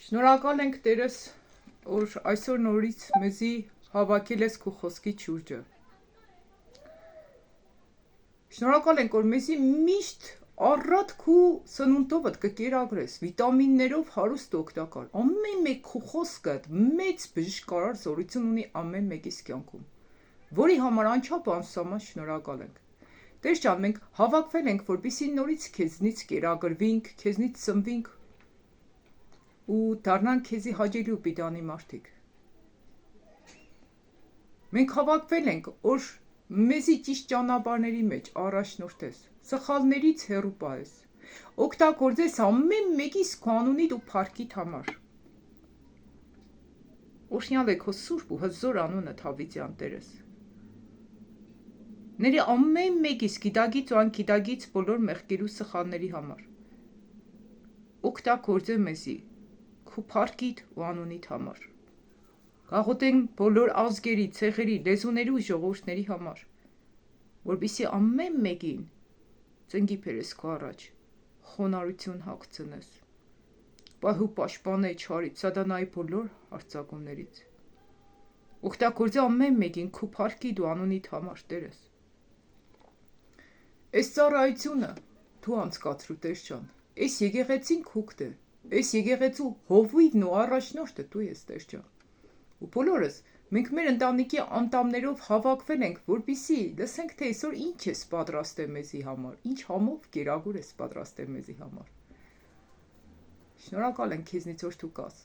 Շնորհակալ ենք Տերս, որ այսօր նորից մեզի հավաքել ես քո խոսքի շուրջը։ Շնորհակալ ենք, որ մեզի միշտ առատ քու սնունդովդ կկերակրես, վիտամիններով հարուստ օգտակար։ Ամեն մեկ քու խոսքդ մեծ բժշկարար զորություն ունի ամեն մեկիս կյանքում, որի համար անչափ անսահման շնորհակալ ենք։ Տեր ջան, մենք հավաքվել ենք, որպեսզի նորից քեզնից կերակրվենք, քեզնից ծնվենք ու դառնանք քեզի հաճելի ու պիտանի մարդիկ։ Մենք հավաքվել ենք, որ մեզի ճիշտ ճանապարհների մեջ առաջնորդես, սխալներից հեռու պահես, օգտագործես ամեն մեկիս քո անունիդ ու փառքիդ համար։ Օրհնյալ է քո սուրբ ու հզոր անունդ հավիտյան Տերս։ Ների ամեն մեկիս գիտագից ու անգիտագից բոլոր մեղքերի ու սխալների համար։ Օգտագործե մեզի քո փառքիդ ու անունիդ համար։ Գաղութենք բոլոր ազգերի, ցեղերի, լեզուների ու ժողովուրդների համար, որպեսզի ամեն մեկին ծնկի բերես քո առաջ, խոնարհություն հագցնես, պահու պաշտպանե չարից, սատանայի բոլոր հարձակումներից։ Օգտագործե ամեն մեկին քո փառքիդ ու անունիդ համար, Տերս։ Այս ծառայությունը դու անցկացրու, Տեր ջան, այս եկեղեցին քուքդ է, այս եկեղեցու հովիվն ու առաջնորդը դու ես, Տեր ջան։ Ու բոլորս մենք մեր ընտանիքի անդամներով հավաքվել ենք, որպեսզի լսենք, թե այսօր ինչ ես պատրաստել մեզի համար, ինչ համով կերակուր ես պատրաստել մեզի համար։ Շնորհակալ ենք քեզնից, որ դու կաս։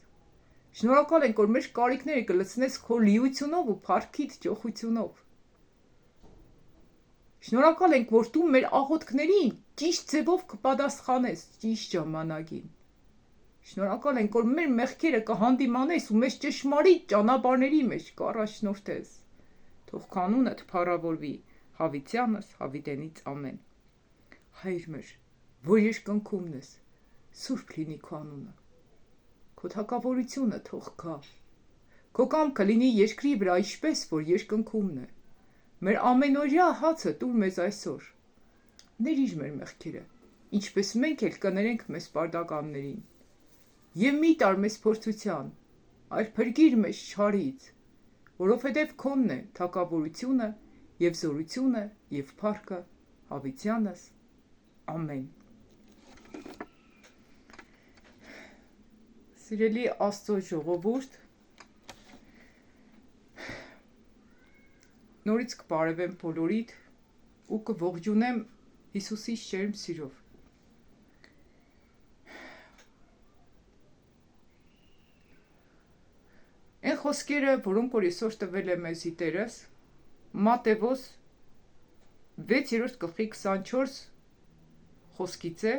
Շնորհակալ ենք, որ մեր կարիքները կլցնես քո լիությունով ու փառքիդ ճոխությունով։ Շնորհակալ ենք, որ դու մեր աղոթքներին ճիշտ ձևով կպատասխանես ճիշտ ժամանակին։ Շնորհակալ ենք, որ մեր մեղքերը կհանդիմանես ու մեզ ճշմարիտ ճանապարհների մեջ կառաջնորդես։ Թող կանունդ փառավորվի հավիտյանս հավիտենից ամեն։ Հայր մեր, որ երկնքումն ես, սուրբ լինի քո անունը։ Քո թագավորությունը թող գա։ Քո կամքը լինի երկրի վրա ինչպես որ երկնքումն է։ Մեր ամենօրյա հացը տուր մեզ այսօր։ Ներիր մեր մեղքերը, ինչպես մենք էլ կներենք մեզ պարտականներին։ Եվ մի տար մեզ փորձության, այլ փրկիր մեզ չարից, որովհետև քոնն է թագավորությունը եւ զորությունը եւ փառքը հավիտյանս ամեն։ Սիրելի Աստծո ժողովուրդ, նորից կբարևեմ բոլորիդ ու կողջունեմ Հիսուսի շերմ սիրով։ Այն խոսքերը, որոնք որ այսօր տվել է մեզի Տերս, Մատթեոս 6:24 խոսքից է,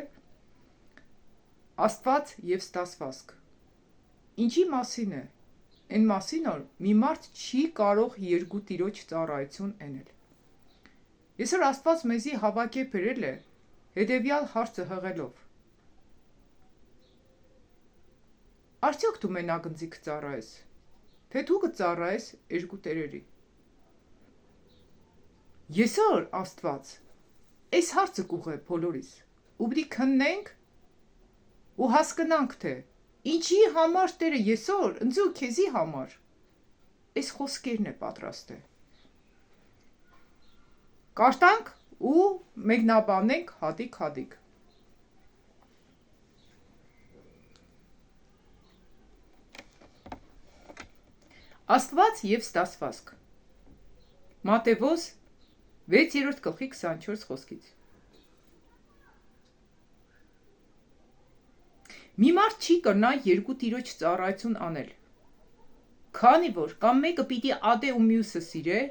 Աստված եւ ստասվածք։ Ինչի մասին է։ Այն մասին, որ մի մարդ չի կարող երկու տիրոջ ծառայություն անել։ Այսօր Աստված մեզի հավաքի բերել է հետևյալ հարցը հղելով։ Արդյոք դու մենագնձի կծառայես, թե դու կծառայես երկու տերերի։ Այսօր Աստված այս հարցը կուղղե բոլորիս, ու պիտի քննենք ու հասկանանք, թե ինչի համար Տերը այսօր ընձու քեզի համար այս խոսքերն է պատրաստել։ Կարդանք ու մեկնաբանենք հատիկ-հատիկ։ Աստված եւ ստասվածք։ Մատթեոս 6:24 խոսքից։ Մի մարդ չի կրնա երկու տիրոջ ծառայություն անել, քանի որ կամ մեկը պիտի ադե ու մյուսը սիրե,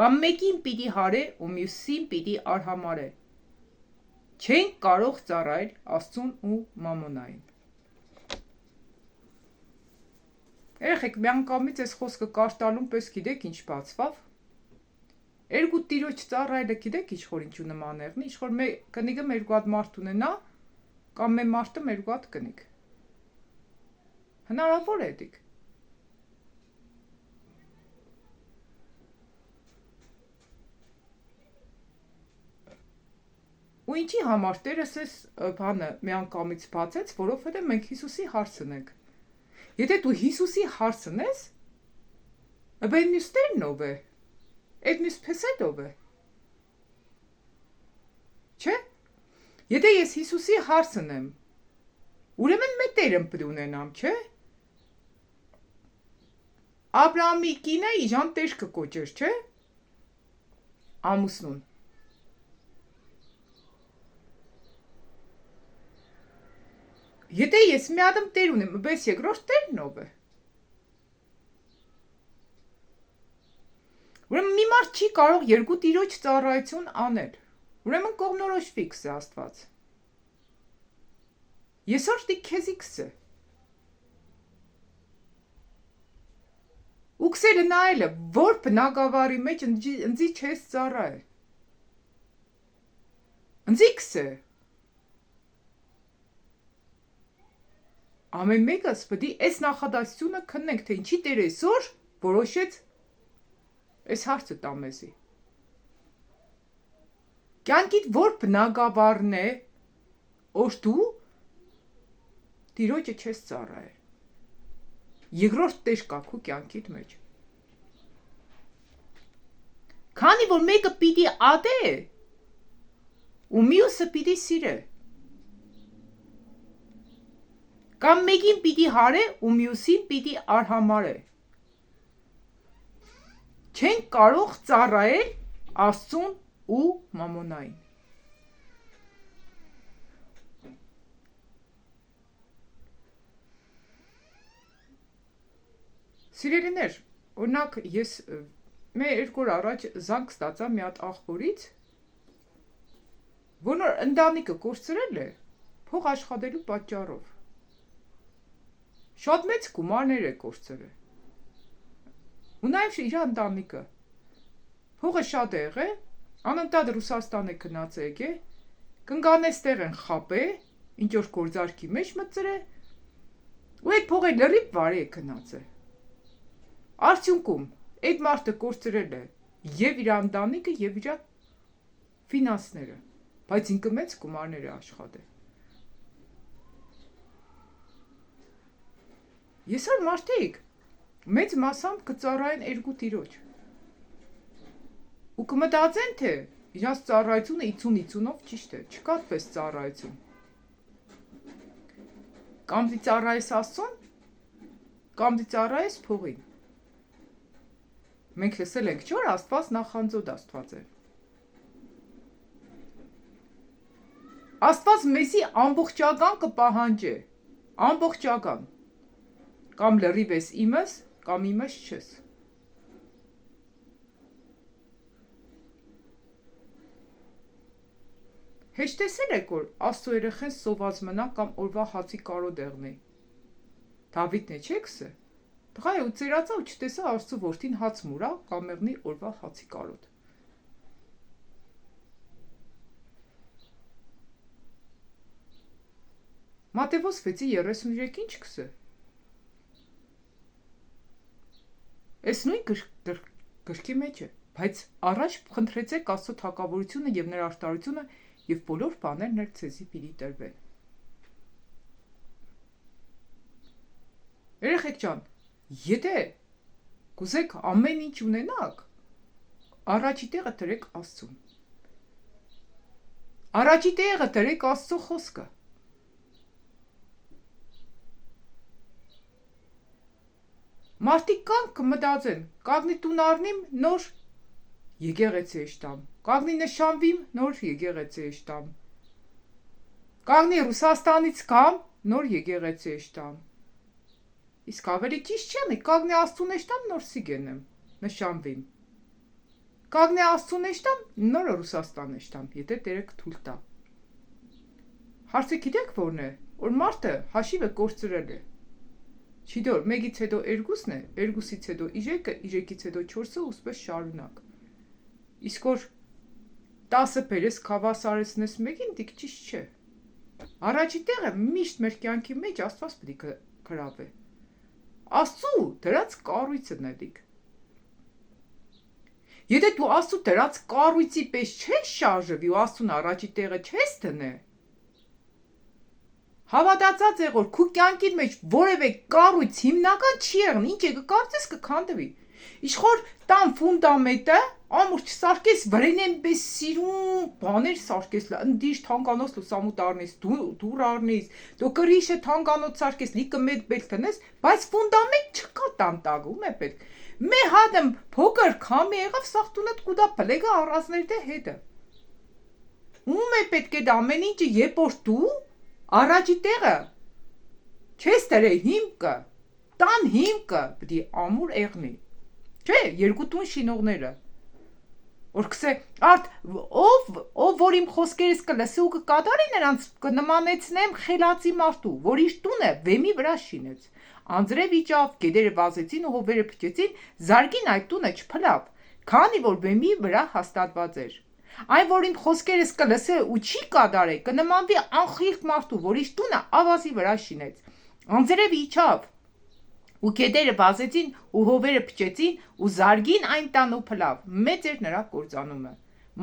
կամ մեկին պիտի հարե ու մյուսին պիտի արհամարե։ Չենք կարող ծառայել Աստծուն ու մամոնային։ Երեխեք, միանգամից այս խոսքը կարդալուն պես գիտեք ինչ բացվավ։ Երկու տիրոջ ծառայելը գիտեք ինչ ինչու նման եղնի, ինչ որ կնիկը երկու հատ մարդ ունենա, կամ մեր մարդը երկու հատ կնիկ։ Հնարավոր է դիք։ Ու ինչի համար Տերս էս բանը միանգամից բացեց, որովհետև մենք Հիսուսի հարցն ենք։ Եթե դու Հիսուսի հարցն ես, ապա այդ մյուսներն ով է։ Այդ մյուս փեսետ ով է։ Չէ՞։ Եթե ես Հիսուսի հարցն եմ, ուրեմն մետեր եմ պիտի ունենամ, չէ՞։ Աբրահամի կինը իժան տեր կկոչեր, չէ՞։ Ամուսնուն։ Եթե ես մի ադմ տեր ունեմ, բայց երկրորդ տերն ով է։ Ուրեմն մի մարդ չի կարող երկու տիրոջ ծառայություն անել։ Ուրեմն կողմնորոշվի քսե Աստված։ Եսօր դի քեզի քսե։ Ու քսերը նայելը, որ բնակավարի մեջ ընձի չես ծառայ։ Ընձի քսե։ Ամեն մեկս պետք է այս նախադասությունը քննենք, թե ինչի Տեր այսօր որոշեց այս հարցը տա մեզի։ Կյանքիդ որ բնակավարն է, որ դու Տիրոջը չես ծառայել։ Երկրորդ Տեր կա քո կյանքիդ մեջ։ Քանի որ մեկը պիտի ադե, ու մյուսը պիտի սիրե։ Կամ մեկին պիտի հարե ու մյուսին պիտի արհամարե։ Չեն կարող ծառայել Աստծուն ու մամոնային։ Սիրելիներ, օրինակ ես մեր 2 օր առաջ զանգ ստացա մի հատ աղբորից, որ ընտանիքը կորցրել է փող աշխատելու պատճառով։ Շատ մեծ գումարներ է կորցրել։ Ու նաև իր ընտանիքը։ Փողը շատ է եղել, անընդհատ Ռուսաստան է գնաց եկե, կնկանեստեղ են խապե, ինչ որ գործարքի մեջ մտցրել, ու այդ փողը լրիվ վարի է գնացել։ Արդյունքում այդ մարդը կորցրել է եւ իր ընտանիքը եւ իր ֆինանսները, բայց ինքը մեծ գումարներ է աշխատել։ Եսօր մարդիկ մեծ մասամբ կծառայեն երկու տիրոջ։ Ու կմտածեն, թե իրաց ծառայությունը 50-50-ով ճիշտ է, չկա այդպես ծառայություն։ Կամ դի ծառայես Աստծուն, կամ դի ծառայես փողին։ Մենք լսել ենք, չէ՞ որ Աստված նախանձոտ Աստված է։ Աստված մեզի ամբողջական կպահանջի, ամբողջական։ Կամ լրիվ ես իմս, կամ իմս չես։ Հեչ տեսել եք, որ Աստծո երեխեն սոված մնա կամ օրվա հացի կարոտ եղնի։ Դավիթն է չեքսը։ Տղա է ու ծերացա ու չտեսա Աստծո որդին հաց մուրա կամ եղնի օրվա հացի կարոտ։ Մատթեոս 6:33 ինչ կսե։ Այս նույն գրքի մեջ է, բայց առաջ խնդրեցեք Աստծո թակավորությունը եւ նրա արտարությունը եւ բոլոր բաներն էլ ցեզի պիտի տրվեն։ Երեխեք ջան, եթե կուզեք ամեն ինչ ունենաք, առաջի տեղը դրեք Աստծուն։ Առաջի տեղը դրեք Աստծո խոսքը։ Մարդիկ կան կմտածեն, կագնի տուն առնիմ, նոր եկեղեցի էշտամ, կագնի նշանվիմ, նոր եկեղեցի էշտամ, կագնի Ռուսաստանից կամ, նոր եկեղեցի էշտամ, իսկ ավելի ճիշտ չեն, կագնի Աստծուն էշտամ, նոր սիգենեմ, նշանվիմ, կագնի Աստծուն էշտամ, նոր Ռուսաստան էշտամ, եթե տերեք թույլ տա։ Հարցը գիտեք որն է, որ մարդը հաշիվը կորցրել է։ Չի դոր, մեկից հետո երկուսն է, երկուսից հետո իժեկը, իժեկից հետո 4-ը ուսպես շարունակ։ Իսկ որ 10 բերես քավասարեցնես մեկին, դիք ճիշտ չէ։ Առաջի տեղը միշտ մեր կյանքի մեջ Աստված պետք է գրավի։ Աստծու դրած կառույցն է դիք։ Եթե դու Աստծու դրած կառույցի պես չես շարժվի ու Աստծուն առաջի տեղը չես դնե, Հավատացած եղ որ քու կյանքի մեջ որևէ կառույց հիմնական չի եղն, ինչ է կկարծես կքանդվի։ Իշխոր տան ֆունդամենտը ամուր չսարկես վրենեն պես սիրուն բաներ սարկես ընդիշ թանկանոց լուսամուտ առնես դուր առնես դու կրիշը թանկանոց սարկես լիկը մեծ բել տնես բայց ֆունդամենտ չկա տան տակ ում է պետք մե հադեմ փոքր քամի եղավ սաղ տունդ կուդա պլեգա առածներ դե հետը ում է պետք է դա ամեն ինչը երբ որ դու առաջի տեղը չես տրե հիմքը տան հիմքը պիտի ամուր եղնի չէ երկու տուն շինողները որ կսե արդ ով որ իմ խոսքերս կլսի ու կկատարի նրանց կնմանեցնեմ խելացի մարդու որ իր տունը վեմի վրա շինեց անձրև իջավ գետերը վազեցին ու հովերը փչեցին զարգին այդ տունը չփլավ քանի որ վեմի վրա հաստատված էր այն որ իմ խոսքերս կլսե ու չի կատարե կնմանվի անխիղճ մարդու որ իր տունը ավազի վրա շինեց անձրև իջավ ու գետերը վազեցին ու հովերը փչեցին ու զարգին այն տան ու փլավ մեծ էր նրա կործանումը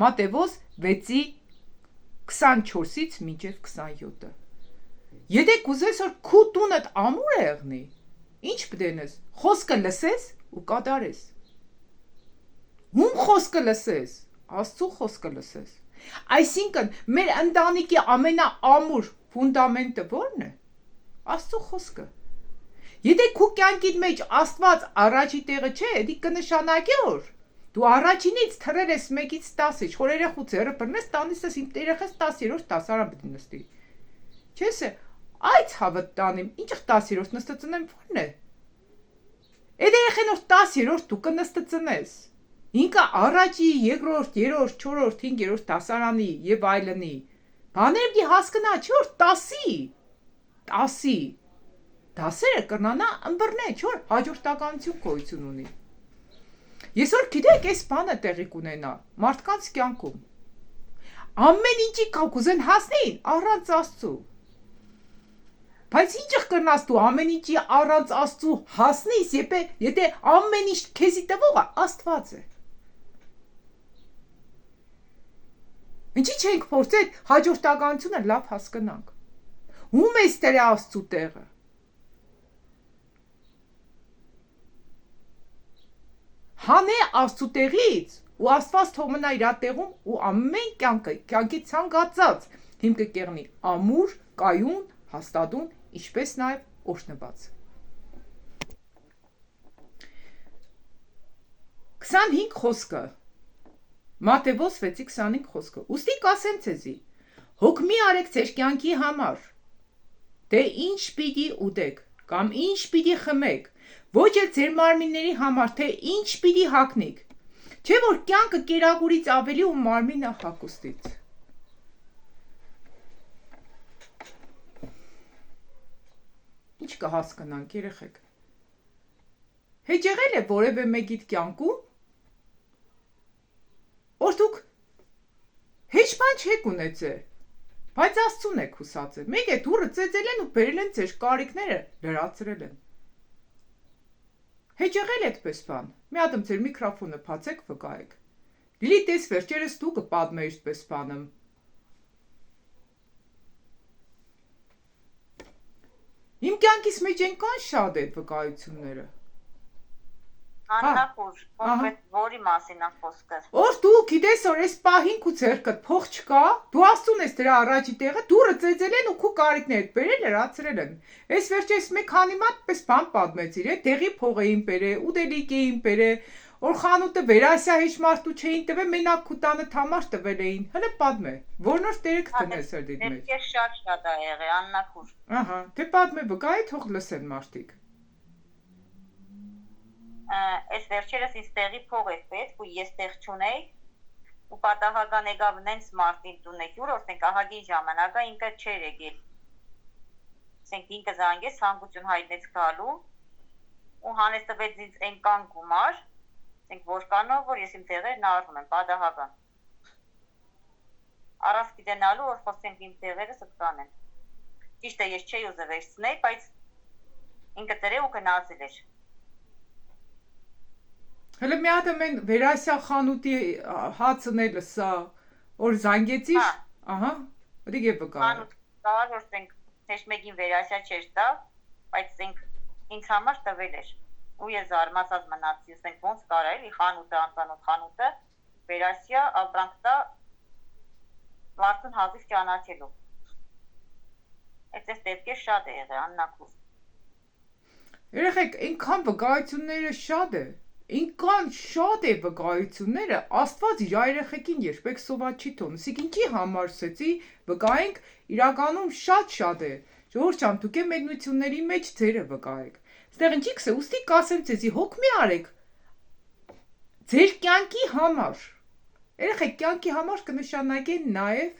Մատեոս 6-ի 24-ից մինչև 27-ը Եթե կուզես որ քու տունդ ամուր է եղնի ինչ պտենես խոսքը լսես ու կատարես Ում խոսքը լսես Աստծո խոսքը լսես Այսինքն մեր ընտանիքի ամենաամուր ֆունդամենտը ո՞րն է Աստծո խոսքը Եթե քու կյանքիդ մեջ Աստված առաջի տեղը չէ, դի կնշանակի որ դու առաջինից թռել ես 1-ից 10-ից, խոր երեխու ձեռը բռնես, տանից ես իմ երեխաս 10-րդ դասարան պիտի նստի։ Չես է, այդ հավատ տանիմ, ինչ 10-րդ նստածնեմ ո՞րն է։ Այդ երեխան որ 10-րդ դու կնստածնես։ Ինքը առաջի, երկրորդ, երրորդ, չորրորդ, 5-րդ դասարանի եւ այլնի։ Բաներ պիտի հասկանա, չէ՞ որ 10-ի Դասերը կրնանա ըմբռնե, չոր հաջորդականություն գոյություն ունի։ Ես որ գիտեք, այս բանը տեղի կունենա մարդկանց կյանքում։ Ամեն ինչի կուզեն հասնեին առանց Աստծու։ Բայց ինչ կրնաս դու ամեն ինչի առանց Աստծու հասնես, եթե ամեն ինչ քեզի տվողը Աստված է։ Ինչի՞ չենք փորձել հաջորդականությունը լավ հասկանանք։ Ում է ստերը Աստծու տեղը։ Հանե Աստծու տեղից ու Աստված թող մնա իր տեղում ու ամեն կյանքի ցանկացած հիմքը կեղնի ամուր, կայուն, հաստատուն, ինչպես նաև օրհնված 25 խոսքը Մատեոս 6:25 խոսքը Ուստի կասեմ ցեզի հոգ մի արեք ձեր կյանքի համար թե ինչ պիտի ուտեք կամ ինչ պիտի խմեք Ոչ էլ ձեր մարմինների համար, թե ինչ պիտի հագնիք, չէ որ կյանքը կերակուրից ավելի ու մարմինը հագուստից։ Ինչ կհասկանանք երեխեք։ Հետ եղել է որևէ մեկիդ կյանքում, որ դուք հեչ բան չեք ունեցել, բայց Աստծուն եք հուսացել, մեկ է դուրը ծեծել են ու բերել են ձեր կարիքները, լրացրել են։ Հետ եղել այդպես բան, մի ադմ ձեր միկրոֆոնը բացեք վկայեք։ Լիլի տես վերջերս դու կպատմեիր այդպես բանը։ Իմ կյանքիս մեջ այնքան շատ է վկայությունները։ Աննախուր, կոնկրետ որի մասին է խոսքը։ Որ դու գիտես որ այս պահին քու ձեռքդ փող չկա, դու Աստծուն ես դրա առաջի տեղը, դուրը ծեծել են ու քու կարիքներդ բերել լրացրել են։ Այս վերջերս մեկ քանի մատպես բան պատմեցիր, դեղի փող էին բերել, ուտելիք էին բերել, որ խանութը վերասիա հեչ մարդու չէին տվել, մենակ քու տանը թամար տվել էին։ Հələ պատմե, որնոր տերը կտնես դիդ մեջ։ Ես շատ է եղել, Աննախուր։ Ահա, դե պատմե վկայի թող լսեն մարդիկ։ Այս վերջերս ինձ տեղի փող է պետք ու ես տեղ չունեի ու պատահական եկավ նենց մարտին տունը հյուր օրենք ահագին ժամանակա ինքը չէր եկել ասենք ինքը զանգեց ցանկություն հայտնեց գալու ու հանեց տվեց ինձ այնքան գումար ասենք որքանով որ ես իմ տեղերն առնում եմ պատահական առանց գիտենալու որ խոսենք իմ տեղերը ստանեմ ճիշտ է ես չէի ուզել վերցնել բայց ինքը դրե ու գնացել էր Հələ մի հատ ամեն վերասիա խանութի հացն էլ սա որ զանգեցիր, ահա, դիգե վկա։ Խանութ կար որ ասենք Թեժ մեկին վերասյա չէր տա, բայց ինձ համար տվել էր։ Ու ես զարմացած մնացի, ասենք ոնց կարա էլի խանութը, անծանոթ խանութը վերասյա ապրանք տա մարդուն հազիվ ճանաչելով։ Այդպես դեպքեր շատ է եղել, աննակուս։ Երեխեք, այնքան վկայությունները շատ է, այնքան շատ է վկայությունները, Աստված իր երեխեքին երբեք սոված չի թողնում։ Իսկ ինչի համար ասեցի, վկայենք, իրականում շատ է։ Ժողովուրդ ջան, դուք եք մեր նույնությունների մեջ ձերը վկայեք։ Այստեղ ինչի՞ կսե, ուստի կասեմ ձեզի, հոգ մի արեք։ Ձեր կյանքի համար։ Երեխեք, կյանքի համար կնշանակեն նաև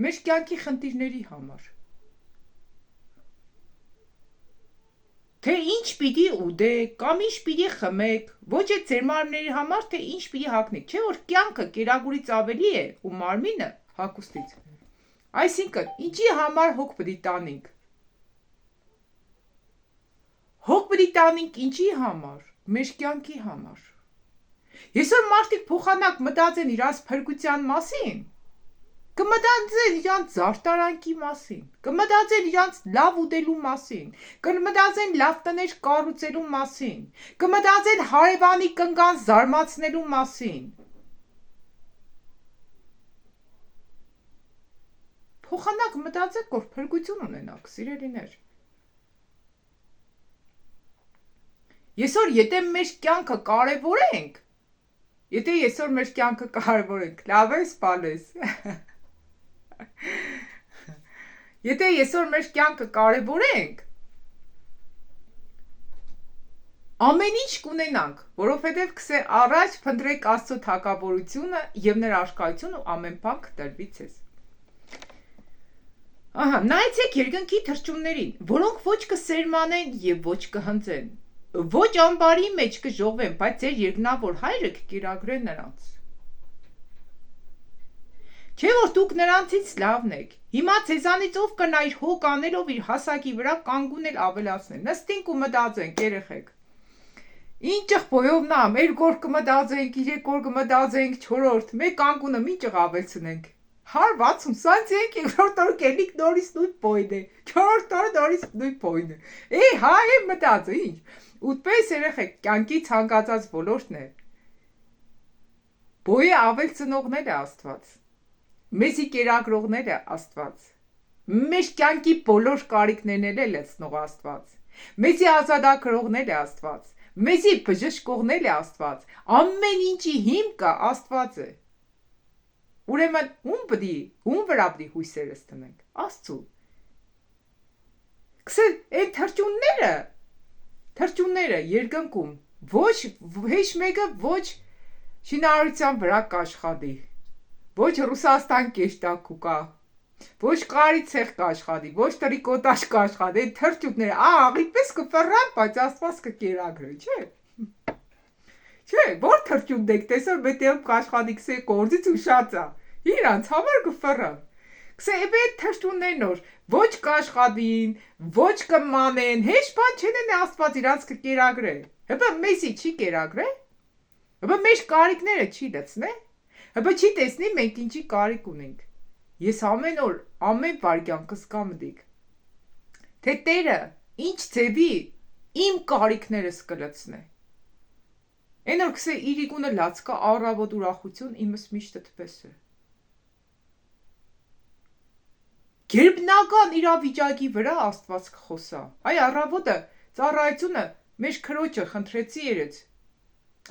մեր կյանքի խնդիրների համար։ Թե ինչ պիտի ուտեք, կամ ինչ պիտի խմեք, ոչ է ձեր մարմինների համար, թե ինչ պիտի հագնեք, չէ՞ որ կյանքը կերակուրից ավելի է ու մարմինը հագուստից։ Այսինքն, ինչի համար հոգ պիտի տանենք։ Հոգ պիտի տանենք ինչի համար, մեր կյանքի համար։ Այսօր մարդիկ փոխանակ մտածեն իրաց փրկության մասին, կմտածեն իրանց զարտարանքի մասին, կմտածեն իրանց լավ ուտելու մասին, կմտածեն լավ տներ կառուցելու մասին, կմտածեն հարևանի կնկան զարմացնելու մասին։ Փոխանակ մտածեք, որ փրկություն ունենաք, սիրելիներ։ Այսօր եթե մեր կյանքը կարևորենք, լավ է, սպալես։ Եթե այսօր մեր կյանքը կարևորենք, ամեն ինչ կունենանք, որովհետև կսե առաջ փնտրեք Աստծո թագավորությունը եւ նրա աշխարհությունը ու ամեն բան կտրվի ձեզ։ Ահա, նայեցեք երկնքի թռչուններին, որոնք ոչ կսերմանեն եւ ոչ կհնձեն, ոչ ամբարի մեջ կժողվեն, բայց ձեր երկնավոր հայրը կկերակրե նրանց։ Չէ՞ որ դուք նրանցից լավն եք։ Հիմա ցեզանից ով կնայր հոգ անելով իր հասակի վրա կանգունել ավելացնել։ Նստենք ու մտածենք, երեխեք։ Ինչ եղբոյով նա, մեր գոր կմտածենք, 3 գոր կմտածենք, 4-րդ, մեկ անկունը մի ճղ ավելցնենք։ 160 սանտիենք, երկրորդ օրը կելիք նորից նույն պոյն է, 4-րդ օրը նորից նույն պոյն է։ Հա, մտածը, ինչ։ Ուտպես երեխեք, կյանքի ցանկացած ոլորտն է։ Բոյը ավելցնողներ է Աստված։ Մեզի կերակրողներ է Աստված։ Մեր կյանքի բոլոր կարիքներն է լցնող Աստված։ Մեզի ազատագրողներ է Աստված։ Մեզի բժշկողներ է Աստված։ Ամեն ինչի հիմքը Աստված է։ Ուրեմն ում վրա պիտի հույսերս տնենք։ Աստծու։ Կսել այն թռչունները երկնքում ոչ հեչ մեկը ոչ շինարարության վրա կաշխատի։ Ոչ Ռուսաստան կեշտակ կա, ոչ կարի ցեղ կաշխատի, ոչ տրիկոտաժ կաշխատի, թռչունները աղիպես կֆռան, բայց Աստված կկերակրի, չէ։ Չէ, որ թռչունն եք տեսել, մետեղ կաշխատի, կսե գործից ուշած է, իրանց համար կֆռան։ Կսե այդ թռչուններն որ ոչ կաշխատին, ոչ կմանեն, հեչ բան չեն Աստված իրանց կկերակրե։ Հəbə մեզի չի կերակրե։ Հəbə մեր կարիքները չի լցնե։ Հəbə չի տեսնի մենք ինչի կարիք ունենք։ Ես ամեն օր, ամեն վայրկյան կզգամտիկ, թե Տերը ինչ ձևի իմ կարիքներս կլցնե։ Այն որ կսե իր իկունը լացկա առավոտ ուրախություն իմս միշտ դպես է։ Գերբնական իրավիճակի վրա Աստված կխոսա։ Այ առավոտը ծառայությունը մեր քրոջը խնդրեցի երեց,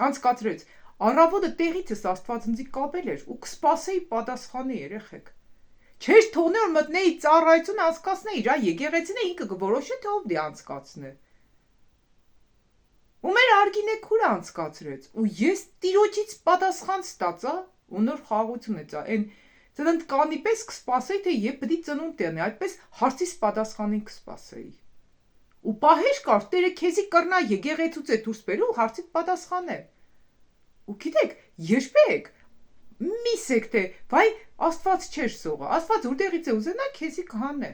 անցկացրեց։ Առավոտը տեղիցս Աստված ինձ կապել էր ու կսպասեի պատասխանի երեխեք։ Չէր թողնել որ մտնեի ծառայությունը անցկացնեի, իր եկեղեցին ինքը կորոշի թե ով դի անցկացնե։ Ու մեր արգինե քուրը անցկացրեց ու ես տիրոջից պատասխան ստացա ու նոր խաղություն էծա այն ծննդկանի պես կսպասեի թե եւ պիտի ծնունդ տենի, այդպես հարցիս պատասխանին կսպասեի։ Ու պահեր կար Տերը քեզի կռնա եկեղեցուց է դուրս բերու հարցիդ պատասխանե։ Ու գիտեք, երբեք միսեք թե վայ Աստված չէր սողը, Աստված որտեղից է ուզենա քեզի կհանե։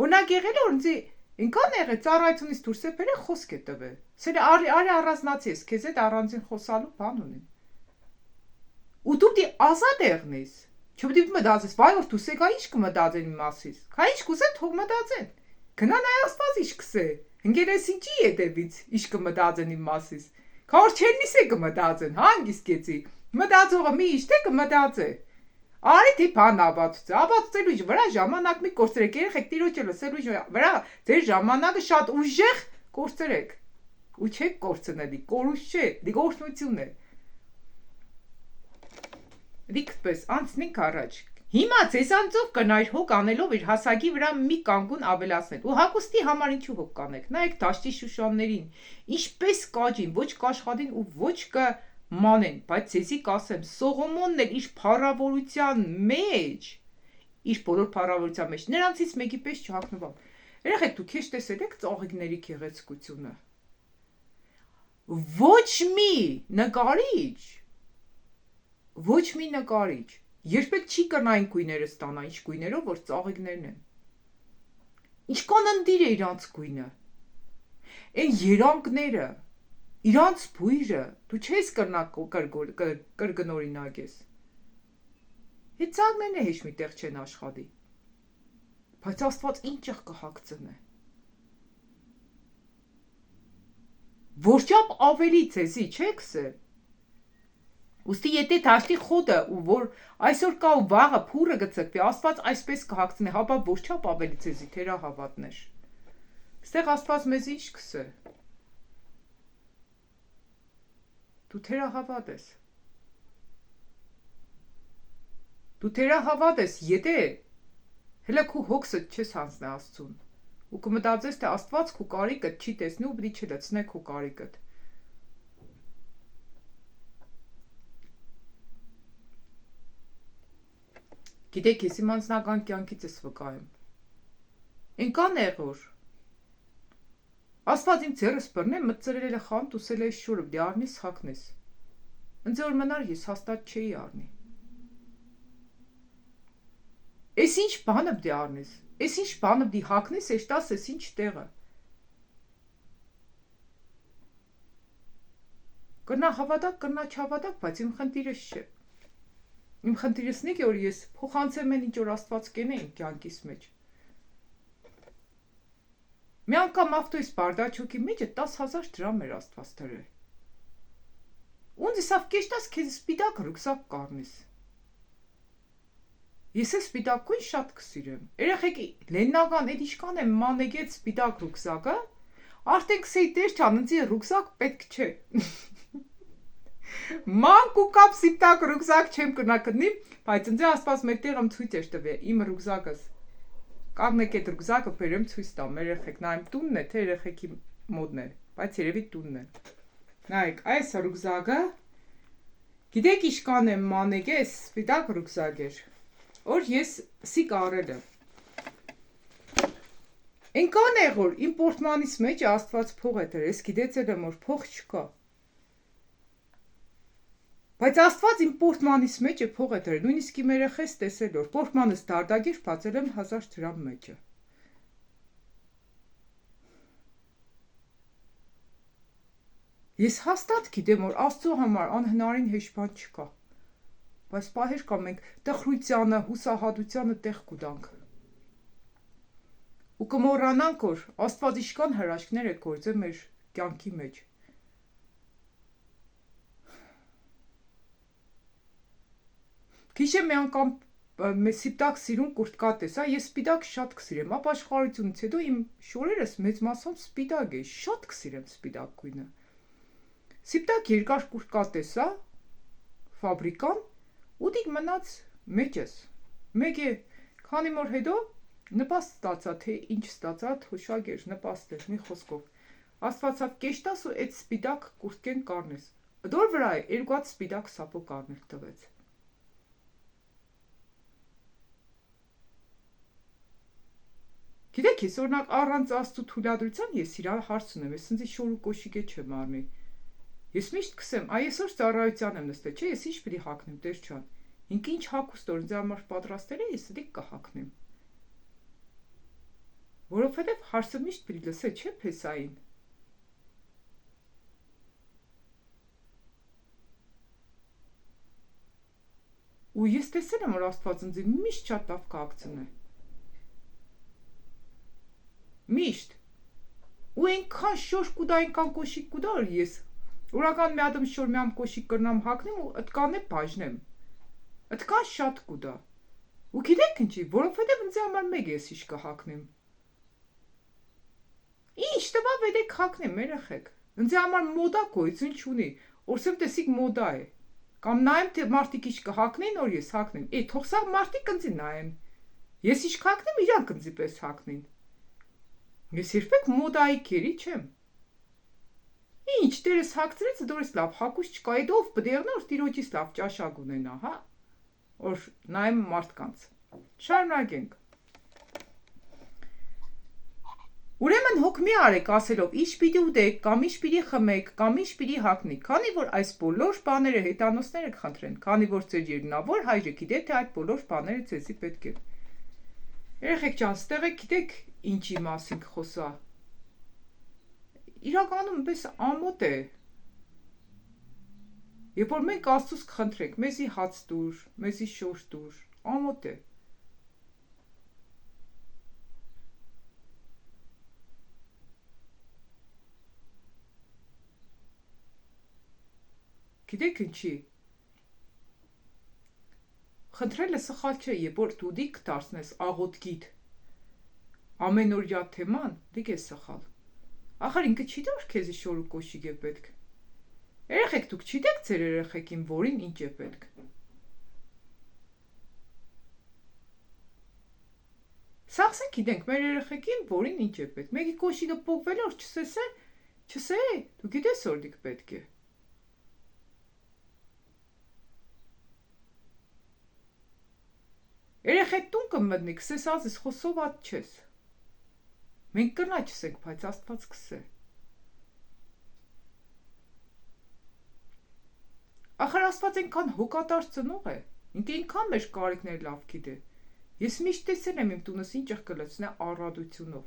Օրինակ եղել է որ ինձ ինքան եղե ծառայությունից դուրս է բերել խոսք է տվել։ Սերը արի առանձնացի ես, քեզ հետ առանձին խոսալու բան ունեմ։ Ու դու դի ազատ եղնես։ Չպետք է մտածես, վայ որ դու սեգա ինչ կմտածեն իմ մասից։ Քա ինչ կուզեն թող մտածեն։ Գնա նայ Աստված ինչ կսե։ Ընկերես ինչի հետևից ինչ կմտածեն իմ մասից։ Քա որ չեն նիսե կմտածեն, հանգիստ կեցի։ Մտածողը մի ինչ թե կմտածե։ Արի թե բան ապացուցելու վրա ժամանակ մի կորցրեք, երեխեք տիրոջը լսելու վրա ձեր ժամանակը շատ ուժեղ կորցրեք։ Ու չեք կորցնելի, կորուս չէ, դիգորտնություն է։ Դիքպես անցնենք առաջ։ Հիմա ցեզանցով կնայր հոգ անելով իր հասակի վրա մի կանգուն ավելացնել։ Ու հագուստի համար ինչու հոգ կանեք։ Նայեք դաշտի շուշաններին, ինչպես կաճին, ոչ կաշխատին ու ոչ կմանեն, բայց ցեզի կասեմ, Սողոմոնն էլ իր փառավորության մեջ, իր բոլոր փառավորության մեջ նրանցից մեկի պես չհագնվավ։ Երեխեք դուք քեզ տեսել եք ծաղիկների գեղեցկությունը։ Ոչ մի նկարիչ երբեք չի կնա այն գույները ստանա, ինչ գույներով, որ ծաղիկներն են։ Ինչքան ընդիր է իրանց գույնը։ Այն երանգները, իրանց բույրը, դու չես կրնա կրկնօրինակես։ Ծաղիկներն է հեչ միտեղ չեն աշխատի։ Բայց Աստված ինչ կհագցնե։ Որչափ ավելի ցեզի չեք սե։ Ոստի եթե դաշտի խոտը ու որ այսօր կա ու վաղը փուրը գծկվի, Աստված այսպես կհագցնի, հապա որչափ ավելի ցեզի թերահավատներ։ Ստեղ Աստված մեզ ինչ կսե։ Դու թերահավատ ես, եթե հələ քու հոգսը չես հանձնի Աստծուն։ Ու կմտածես, թե Աստված քու կարիքդ չի տեսնի ու պիտի չլցնե քու կարիքդ։ Գիտեք, ես իմ անձնական կյանքից ես վկայում։ Ինքան եղոր։ Աստված իմ ձեռս բռնե, մտցրել է խանութ, ուսել է շուրը, դի առնիս հագնես։ Ընձ որ մնար ես հաստատ չէի առնի։ Էս ինչ բանը պիտի առնես։ Էս ինչ բանը պիտի հագնես, էս տաս էս ինչ տեղը։ Կրնա հավատակ, կրնա չհավատակ, բայց իմ խնդիրս չէ։ Իմ խնդիրս նիք է, որ ես փոխանցեմ են ինչ որ Աստված կենե իմ կյանքիս մեջ։ Մի անգամ ավտոյիս բարդաչոկի մեջը 10,000 դրամ էր Աստված դրել։ Ոնց իսավ կեշտաս քեզ սպիտակ ռուքսակ կառնես։ Ես է սպիտակ գույն շատ կսիրեմ։ Երեխեք լեննական էդ ինչքան է մանեգետ սպիտակ ռուքսակը, արդեն կսեի տեր չան, ընձի ռուքսակ պետք չէ։ Մանկ ու կապ սպիտակ ռուքսակ չեմ կնակնի, բայց ընձի Աստված մեր տեղը ցույց էր տվել իմ ռուքսակս։ Կառնեք այդ ռուքսակը բերեմ ցույց տամ, երեխեք, նայեմ տունն է, թե երեխեքի մոդն է, բայց երևի տունն է։ Նայեք, այս ռուքսակը գիտեք ինչքան է մանեգետ սպիտակ ռուքսակ էր, որ ես սի կարել եմ։ Ինքան է որ իմ պորտմանիս մեջ Աստված փող է դրել, ես գիտեցել եմ որ փող չկա։ Բայց Աստված իմ պորտմանիս մեջ է փող է դրել, նույնիսկ իմ երեխես տեսել որ պորտմանս դարդագիր բացել եմ 1000 դրամ մեջը։ Ես հաստատ գիտեմ որ Աստծո համար անհնարին հեշտ բան չկա։ Բայց պահեր կա մենք տխրությանը, հուսահատությանը տեղ կուտանք։ Ու կմոռանանք որ Աստված ինչքան հրաշքներ է գործել մեր կյանքի մեջ։ Գիշեր մի անգամ սպիտակ սիրուն կուրտկա տեսա, ես սպիտակ շատ կսիրեմ, ապաշխարությունից հետո իմ շորերս մեծ մասամբ սպիտակ է, շատ կսիրեմ սպիտակ գույնը։ Սպիտակ երկար կուրտկա տեսա, ֆաբրիկան, ու դիք մնաց մեջս։ Մեկ է, քանի օր հետո նպաստ ստացա, թե ինչ ստացա, թոշակ էր, նպաստ էր, մի խոսքով։ Աստվածավ կեշտաս ու այդ սպիտակ կուրտկեն կառնես։ Դոր վրա է, երկու հատ սպիտակ սապոկ առնել տվեց։ Գիտեք, ես օրինակ առանց Աստծո թույլատրության ես իրար հարց ունեմ, ես ինձ շոր ու կոշիկե չեմ առնի։ Ես միշտ կսեմ, այսօր ծառայության եմ նստել, չէ, ես ինչ պիտի հագնեմ, Տեր ջան։ Ինք ինչ հագուստ որ ինձ համար պատրաստել է, ես դիք կհագնեմ։ Որովհետև հարցը միշտ պիտի լսե, չէ, փեսային։ Ու ես տեսել եմ, որ Աստված ինձ միշտ շատ լավ կհագցնի։ Միշտ։ Ու այնքան շոր կուտա, այնքան կոշիկ կուտա, որ ես ուրական մի ադմ շոր մի ամ կոշիկ կրնամ հագնեմ ու ըտկանե բաժնեմ։ Ըտկան շատ կուտա։ Ու գիտեք ինչի, որովհետև ինձ համար մեկ ես իշ կհագնեմ։ Ինչ տվա վերեք հագնեմ, երեխեք։ Ինձ համար մոդա գոյություն չունի, որսեմ տեսիկ մոդա է։ Կամ նայեմ թե մարդիկ իշ կհագնեն, որ ես հագնեմ։ Թող սա մարդիկ ինձ նայեն։ Ես իշ կհագնեմ, իրանք ինձ պես հագնեն։ Ես երբեք մոդայի քերի չեմ։ Ինչ դերս հագցրեց, դուրս լավ հագուս չկա, ով բդեղնա որ տիրոջից լավ ճաշակ ունենա, հա։ Որ նայեմ մարդկանց։ Շարունակենք։ Ուրեմն հոգ մի արեք ասելով ինչ պիտի ուտեք, կամ ինչ պիտի խմեք, կամ ինչ պիտի հագնեք, քանի որ այս բոլոր բաները հետանոցները կխնդրեն, քանի որ ձեր երկնավոր հայրը գիտե թե այդ բոլոր բաները ձեզի պետք են։ Երեխեք ջան, ստեղ եք գիտեք ինչի մասին խոսա։ Իրականում պես ամոթ է։ Երբ որ մենք Աստծուց կխնդրենք, մեզի հաց տուր, մեզի շոր տուր, ամոթ է։ Գիտեք ինչի։ Խնդրելը սխալ չէ, երբ որ դու դիք դարձնես աղոթքիդ ամենօրյա թեման, դիք է սխալ։ Ախր ինքը չի դար քեզի շոր ու կոշիկ է պետք։ Երեխեք դուք չիտեք ձեր երեխեքին որին ինչ է պետք։ Սաղսենք գիտենք մեր երեխեքին որին ինչ է պետք։ Մեկի կոշիկը փոկվել որ չսե, դու գիտես որ դիք պետք է։ Երեխեք տուն կմտնի, քսես ազես խոսոված չես։ Մենք կնա չսենք, բայց Աստված կսե։ Ախր Աստված այնքան հոգատար ծնող է, ինքը այնքան մեր կարիքներ լավ գիտե։ Ես միշտ տեսել եմ իմ տունս ինչ կլցնե առատությունով։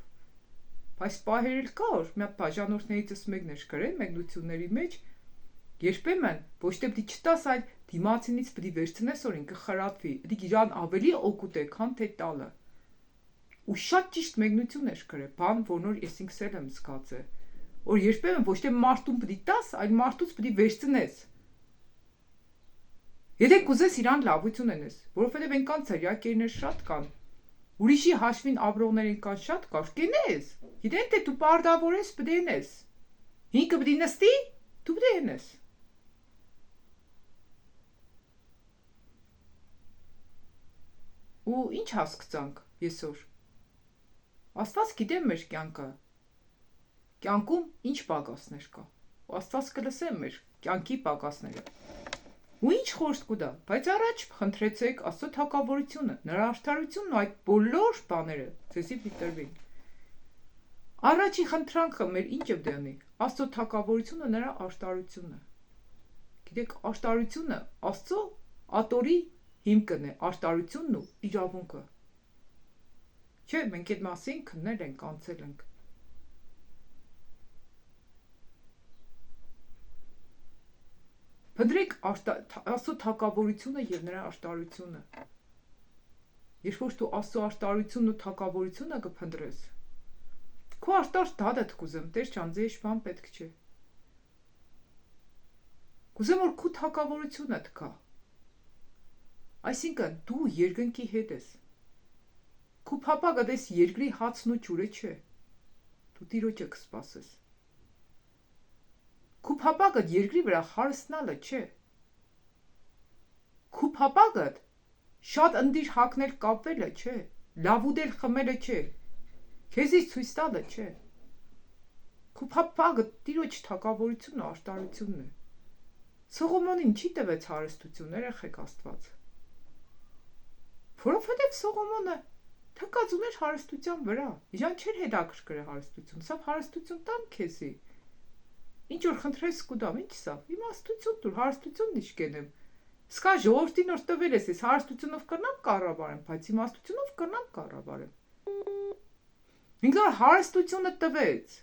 Բայց պահերել կա որ մի բաժանորդներիցս մեկն էր գրել մեկնությունների մեջ, երբեմն ոչ թե պիտի չտաս, այլ դիմացինից պիտի վերցնես որ ինքը խրատվի, պիտի իրան ավելի օգուտ է, քան թե տալը։ Ու շատ ճիշտ մեկնություն էր գրել, բան, որ նոր ես ինքս եմ զգացել, որ երբեմն ոչ թե մարդուն պիտի տաս, այլ մարդուց պիտի վերցնես։ Եթե կուզես իրան լավություն ենես, որովհետև այնքան ծերյակերներ շատ կան, ուրիշի հաշվին ապրողներ այնքան շատ կար, կենես, գիտեն թե դու պարտավոր ես պիտի ենես։ Ինքը պիտի նստի, դու պիտի ենես։ Ու ինչ հասկացանք այսօր։ Աստված գիտե մեր կյանքը, կյանքում ինչ պակասներ կա, ու Աստված կլսե մեր կյանքի պակասները։ Ու ինչ խորհուրդ կուտա, բայց առաջ խնդրեցեք Աստծո թակավորությունը, նրա արդարությունն ու այդ բոլոր բաները ձեզի պիտրվին։ Առաջի խնդրանքը մեր ինչ է դեռնի, Աստծո թակավորությունը, նրա արդարությունը։ Գիտեք, արդարությունը Աստծո ատորի հիմքն է, արդարությունն ու իրավունքը։ Չէ, մենք այդ մասին քննել ենք, անցել ենք։ Փնտրեք Աստծո թակավորությունը եւ նրա արդարությունը։ Երբ որ դու Աստծո արդարությունն ու թակավորությունը կփնտրես, քո արտար դադդ կուզեմ, Տեր ջան, ձեզ բան պետք չէ։ Կուզեմ որ քո թակավորությունը դկա։ Այսինքն դու երկնքի հետ ես։ Քո փապակը դες երկրի հացն ու ջուրը չէ։ Դու Տիրոջը կսպասես։ Քո փապակը երկրի վրա հարստնալը չէ։ Քո փապակը շատ ընդիր հակնել կապվելը չէ, լավ ուտել խմելը չէ, քեզից ցույց տալը չէ։ Քո փապակը Տիրոջ թակավորությունն ու արդարությունն է։ Սողոմոնին չի տվեց հարստություն, երեխեք Աստված։ Որովհետև Սողոմոնը թակած ուներ հարստության վրա, իրան չէր հետաքրքրել հարստություն, սա հարստություն տամ քեզի։ Ինչ որ խնդրես կուտամ, ինչ սա, իմաստություն տուր, հարստություն դիշ կենեմ։ Սկա ժողովրդին որ տվել ես, հարստությունով կրնամ կառավարեմ, բայց իմաստությունով կրնամ կառավարեմ։ Ինքը հարստությունը տվեց,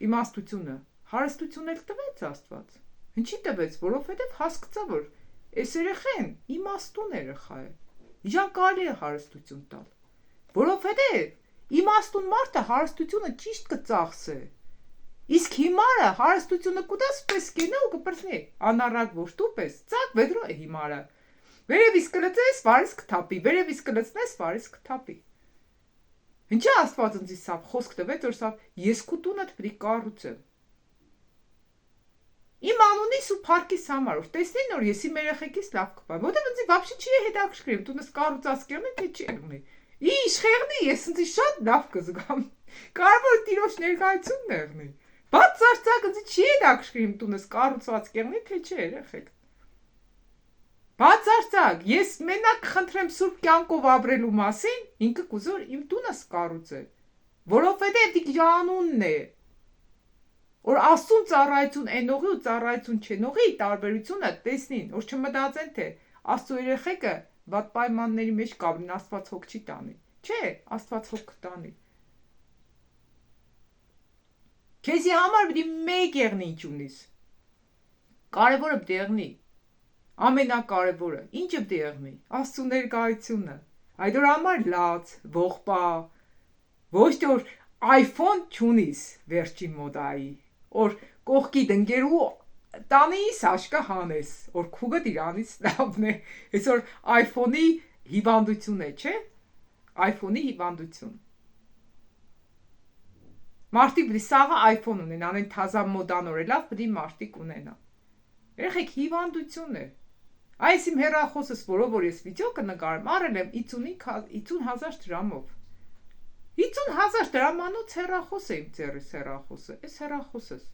իմաստությունը, հարստություն էլ տվեց Աստված։ Ինչի տվեց, որովհետև հասկացա, որ Այս երեխեն իմաստուն երեխա է։ Իջան կարելի է հարստություն տալ։ Որովհետև իմաստուն մարդը հարստությունը ճիշտ կծախսե։ Իսկ հիմարը հարստությունը կուտաս պես կենա ու կպրծնի։ Անառակ որ դու պես, ծակ վեդրո է հիմարը։ Վերևից կլծես, վարից կթափի, վերևից կլծնես, վարից կթափի։ Ինչա Աստված ինձ սավ խոսք տվեց, որ սավ ես քո տունդ պիտի կառուցեմ։ Իմ անունիս ու փառքիս համար, որ տեսնին որ ես իմ երեխեքից լավ կպայեմ, որտեղ ինձ вообще չի հետաքրքրում, տունս կառուցած կերնի թե չի եղնի։ Ինչ խեղնի, ես ինձ շատ լավ կզգամ։ Կարևորը տիրոջ ներկայությունն եղնի։ Բաց ծարծակ ինձ չի հետաքրքրում, տունս կառուցած կերնի թե չի երեխեք։ Բաց ծարծակ, ես մենակ խնդրեմ սուրբ կյանքով ապրելու մասին, ինքը կուզոր իմ տունս կառուցել, որովհետև դիք անունն է։ Որ Աստծուն ծառայություն ենողի ու ծառայություն չենողի տարբերությունը տեսնին, որ չմտածեն թե Աստծո երեխեքը վատ պայմանների մեջ կապրին, Աստված հոգ չի տանի։ Չէ, Աստված հոգ կտանի։ Քեզի համար պիտի մեկ եղնի ինչ ունիս։ Կարևորը պիտի եղնի։ Ամենակարևորը, ինչը պիտի եղնի։ Աստծո ներկայությունը։ Այդ որ համար լաց, ողբա, ոչ թե որ iPhone չունիս վերջին մոդայի, որ կողքի դնգերու տանիս աշկա հանես, որ քուգը իրանից լավն է, այսօր iPhone-ի հիվանդություն է, չէ։ iPhone-ի հիվանդություն։ Մարդիկ պիտի սաղը iPhone ունեն, անեն թազա մոդանոր է լավ, պիտի մարդիկ ունենա։ Երեխեք հիվանդություն է։ Այս իմ հեռախոսս, որով որ ես վիդեո կնկարեմ, արել եմ 50,000 դրամով։ 50,000 դրամանոց հեռախոս է իմ ձեռիս հեռախոսը, այս հեռախոսս։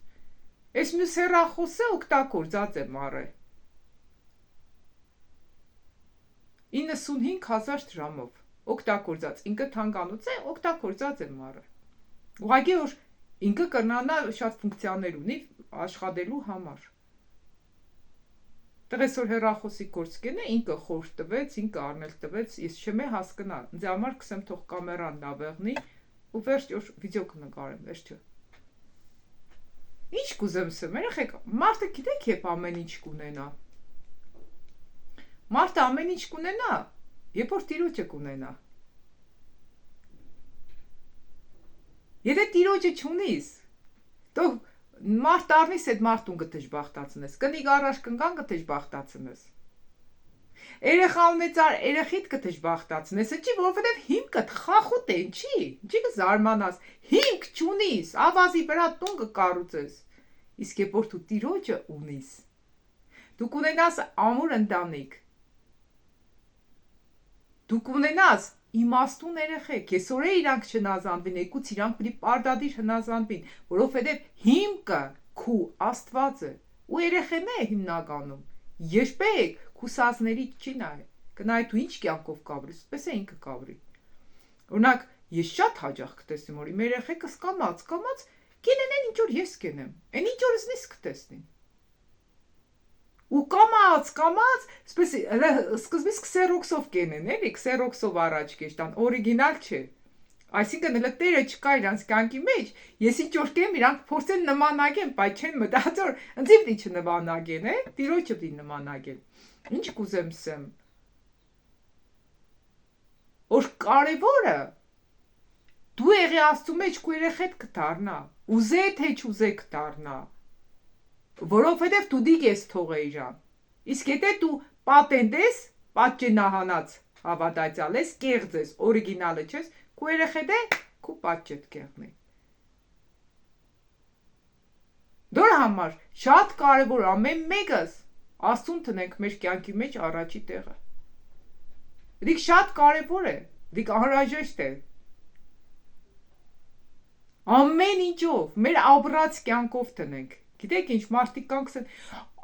Այս մյուս հեռախոսը օգտագործած եմ արել 95,000 դրամով օգտագործած, ինքը թանկանոց է, օգտագործած եմ արել։ Ուղղակի որ ինքը կրնանա շատ ֆունկցիաներ ունի աշխատելու համար։ Տղես որ հեռախոսի կորցկեն է, ինքը խոր տվեց, ինքը առնել տվեց, ես չեմ հասկնա, ինձ համար կսեմ թող կամերան լավ եղնի ու վերջ որ վիդեո կնկարեմ, վերջը։ Ինչ կուզեմ սեմ, երեխեք, մարդը գիտեք երբ ամեն ինչ կունենա։ Մարդը ամեն ինչ կունենա, երբ որ տիրոջը կունենա։ Եթե տիրոջը չունիս, թող մարդ առնիս այդ մարդուն կդժբախտացնես, կնիկ առաջ կնկան կդժբախտացնես։ Երեխա ունեցար երեխիդ կդժբախտացնես, չի, որովհետև հիմքդ խախուտ է, ինչի կզարմանաս, հիմք չունիս, ավազի վրա տուն կկառուցես։ Իսկ երբ որ դու տիրոջը ունիս, դու կունենաս ամուր ընտանիք։ Դու կունենաս իմաստուն երեխեք, այսօր է իրանք չնազանվին, եկուց իրանք պիտի պարտադիր հնազանդվին, որովհետև հիմքը քու Աստված է, ու երեխեն է հիմնականում, երբեք քուսազներից չի նայ, կնայ դու ինչ կյանքով կապրես, պես է ինքը կապրի։ Օրինակ, ես շատ հաճախ կտեսնեմ, որ իմ երեխեքս կամաց կենեն ինչ որ ես կենեմ, այն ինչ որ զնիս կտեսնին։ Ու կամաց, սպես սկզբից քսերոքսով կենեն, էլի, քսերոքսով առաջ կեշտան, օրիգինալ չէ։ Այսինքն հələ տերը չկա իրանց կյանքի մեջ, ես ինչ որ կեմ, իրանք փորձեն նմանագեն, բայց չեն մտածել, ինձ պիտի չնմանագեն, տիրոջը պիտի նմանագեն։ Ինչ կուզեմ սեմ։ Որ կարևորը դու եղի Աստծու մեջ քո երեխեդ կդառնա, ուզե թե չուզե կդառնա։ Որովհետև դու դիգ ես թողե իրան։ Իսկ եթե դու պատենտ ես, պատճենահանած հավատացյալ ես, կեղծ ես, օրիգինալը չես, քո երեխեդը քո պատճետ կեղնի։ Դրա համար շատ կարևոր ամեն մեկս Աստծուն տնենք մեր կյանքի մեջ առաջի տեղը։ Դիք շատ կարևոր է, դիք անհրաժեշտ է։ Ամեն ինչով, մեր ապրած կյանքով տնենք։ Գիտեք ինչ, մարդիկ կանք ասեն,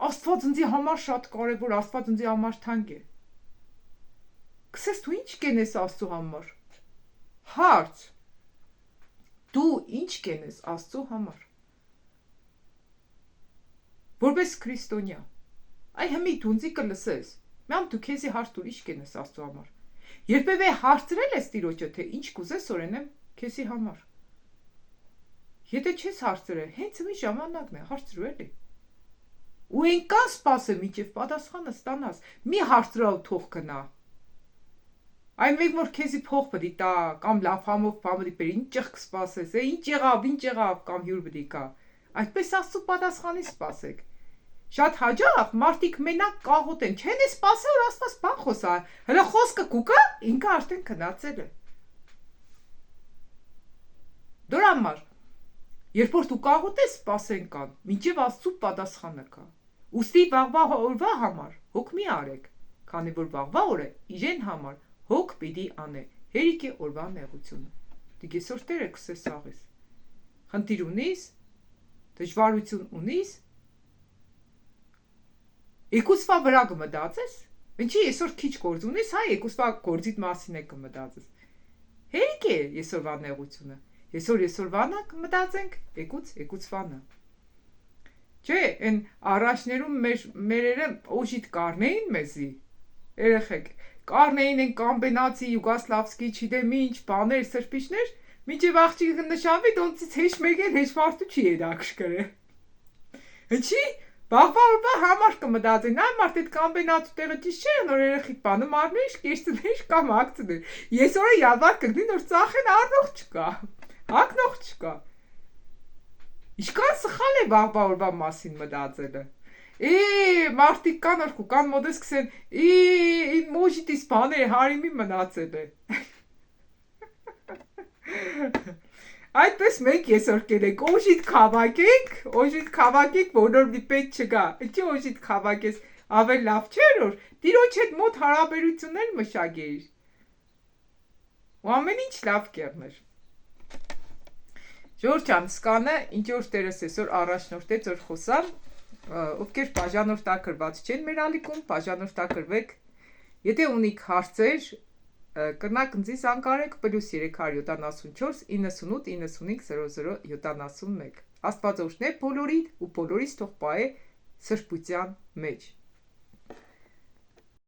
Աստված ինձի համար շատ կարևոր, Աստված ինձի համար թանկ է։ Կսես դու ինչ կենես Աստծո համար։ Հարց։ Դու ինչ կենես Աստծո համար։ Որպես քրիստոնյա։ Այ հիմի դու ինձի կլսես։ Մամ դու քեզի հարց տուր ինչ կենես Աստծո համար։ Երբևէ հարցրել ես Տիրոջը, թե ինչ կուզես օրենեմ քեզի համար։ Եթե չես հարցրել, հենց մի ժամանակն է հարցրու էլի։ ու այնքան սպասեմ մինչև պատասխանը ստանաս, մի հարցրա ու թող գնա։ Այն մեկ որ քեզի փող պետք է տա կամ լավ համով բան պետք է ինչ ճղք սպասես, ինչ եղավ կամ հյուր պետք է կա։ Այդպես Աստծո պատասխանի սպասեք։ Շատ հաճախ մարդիկ մենակ կաղոտ են, չեն է սպասել որ Աստված բան խոսա, հələ խոսքը կուկա, ինքը արդեն քնածել է։ Դրա համար, երբ որ դու կաղոտ ես սպասեն կան, մինչև Աստծո պատասխանը կա։ Ուստի վաղվա օրվա համար հոգ մի արեք, քանի որ վաղվա օրը իրեն համար հոգ պիտի անե, հերիք է օրվա նեղությունը։ Դիգեսոր Տերը կսես աղես։ Խնդիր ունիս, դժվարություն ունիս, եկուսվա վրա կմտածես, ինչի այսօր քիչ գործ ունես, հա եկուսվա գործիդ մասին է կմտածես։ Հերիք է այսօրվա նեղությունը։ Այսօրվանա կմտածենք, եկուցվանա։ Չէ, այն առաջներում մերերը օժիտ կառնեին մեզի, երեխեք, կառնեին են կամբենացի, յուգոսլավսկի, չիդեմ ինչ, բաներ, սրբիչներ, մինչև աղջիկը նշանվի, դոնցից հեչ մեկեն հեչ մարդու չի երակշկրե։ Ինչի, բաղվա օրվա համար կմտածեն, այ մարդ այդ կամբենացու տեղը ճիշտ չէ, նոր երեխիկ բանը մարմիշ, կերցներ կամ ակցներ։ Ես օրը յալվար կգնի, նոր ծախեն առնող չկա, հակնող չկա։ Ինչքան սխալ է վաղվա օրվա մասին մտածելը։ Մարդիկ կան օրկու, կան մոդես կսեն, մոժիտիս բաներ հարիմի մնացել է։ Այդպես մենք եսօր կերեք, օժիտ կավակեք, որոր մի պետ չգա, ինչի օժիտ կավակես, ավել լավ չեր որ, տիրոջ հետ մոտ հարաբերություններ մշագեիր, ու ամեն ինչ լավ կերներ։ Ժորջան սկանը, ինչ որ Տերս այսօր առաջնորդեց որ խոսամ, ովքեր բաժանորդակրված չեն մեր ալիքում, բաժանորդակրվեք, եթե ունիք հարցեր, կրնակ ընձի զանգարեք +374 98 95 0071։ Աստված օրհնե բոլորիդ ու բոլորիս թող պահե սրբության մեջ։